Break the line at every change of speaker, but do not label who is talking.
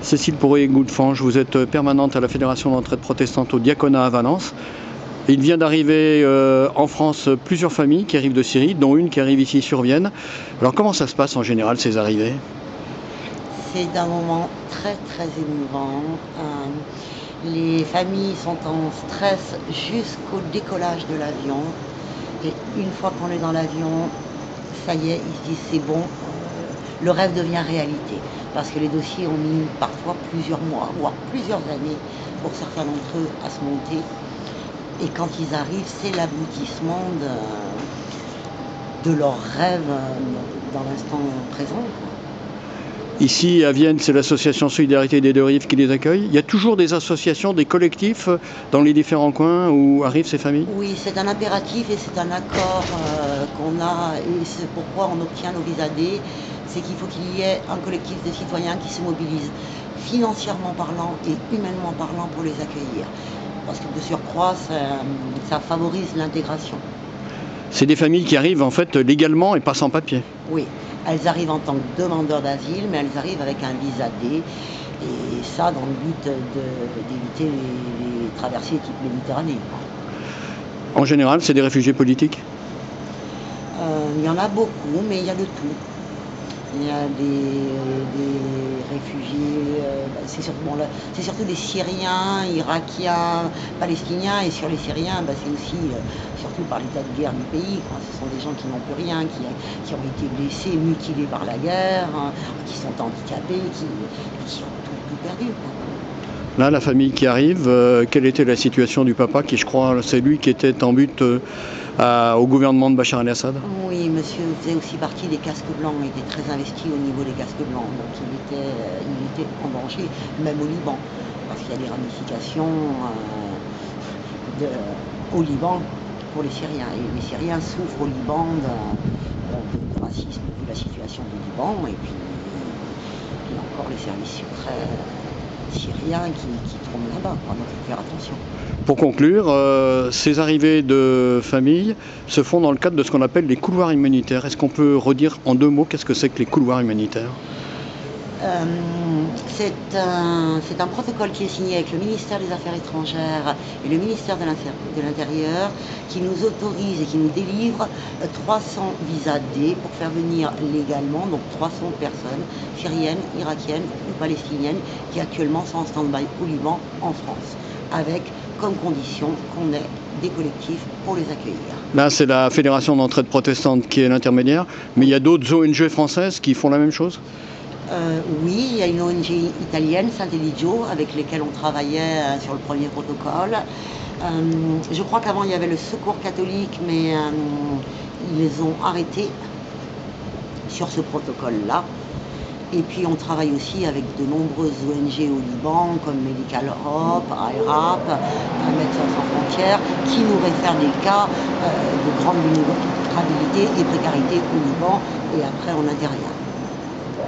Cécile Pourrier-Goudfange, vous êtes permanente à la Fédération d'entraide protestante au diaconat à Valence. Il vient d'arriver en France plusieurs familles qui arrivent de Syrie, dont une qui arrive ici sur Vienne. Alors comment ça se passe en général ces arrivées?
C'est un moment très très émouvant. Les familles sont en stress jusqu'au décollage de l'avion. Et une fois qu'on est dans l'avion, ça y est, ils se disent c'est bon, le rêve devient réalité. Parce que les dossiers ont mis parfois plusieurs mois, voire plusieurs années pour certains d'entre eux à se monter. Et quand ils arrivent, c'est l'aboutissement de leur rêve dans l'instant présent.
Ici à Vienne, c'est l'association Solidarité des Deux Rives qui les accueille. Il y a toujours des associations, des collectifs dans les différents coins où arrivent ces familles?
Oui, c'est un impératif et c'est un accord qu'on a, et c'est pourquoi on obtient nos visas D, c'est qu'il faut qu'il y ait un collectif de citoyens qui se mobilisent financièrement parlant et humainement parlant pour les accueillir. Parce que de surcroît, ça favorise l'intégration.
C'est des familles qui arrivent en fait légalement et pas sans papier.
Oui, elles arrivent en tant que demandeurs d'asile, mais elles arrivent avec un visa D, et ça dans le but d'éviter les traversées type Méditerranée.
En général, c'est des réfugiés politiques.
Il y en a beaucoup, mais il y a de tout. Il y a des réfugiés, c'est surtout des Syriens, Irakiens, Palestiniens, et sur les Syriens, c'est aussi surtout par l'état de guerre du pays. Ce sont des gens qui n'ont plus rien, qui ont été blessés, mutilés par la guerre, qui sont handicapés, qui ont tout perdu.
Là, la famille qui arrive, quelle était la situation du papa qui, je crois, c'est lui qui était en but au gouvernement de Bachar el-Assad?
Oui, monsieur faisait aussi partie des casques blancs, il était très investi au niveau des casques blancs, donc il était en danger, même au Liban, parce qu'il y a des ramifications au Liban pour les Syriens. Et les Syriens souffrent au Liban de racisme vu la situation du Liban, et puis il y a encore les services secrets syriens qui tournent là-bas, donc il faut faire attention.
Pour conclure, ces arrivées de familles se font dans le cadre de ce qu'on appelle les couloirs humanitaires. Est-ce qu'on peut redire en 2 mots qu'est-ce que c'est que les couloirs humanitaires?
C'est un protocole qui est signé avec le ministère des Affaires étrangères et le ministère de l'Intérieur qui nous autorise et qui nous délivre 300 visas D pour faire venir légalement, donc 300 personnes syriennes, irakiennes ou palestiniennes qui actuellement sont en stand-by au Liban, en France, avec comme condition qu'on ait des collectifs pour les accueillir.
Là, c'est la Fédération d'entraide protestante qui est l'intermédiaire, mais il y a d'autres ONG françaises qui font la même chose?
Oui, il y a une ONG italienne, Sant'Eligio, avec lesquelles on travaillait sur le premier protocole. Je crois qu'avant il y avait le Secours catholique, mais ils les ont arrêtés sur ce protocole-là. Et puis on travaille aussi avec de nombreuses ONG au Liban, comme Medical Europe, IRAP, Médecins sans frontières, qui nous réfèrent des cas de grande vulnérabilité et précarité au Liban, et après on n'intervient.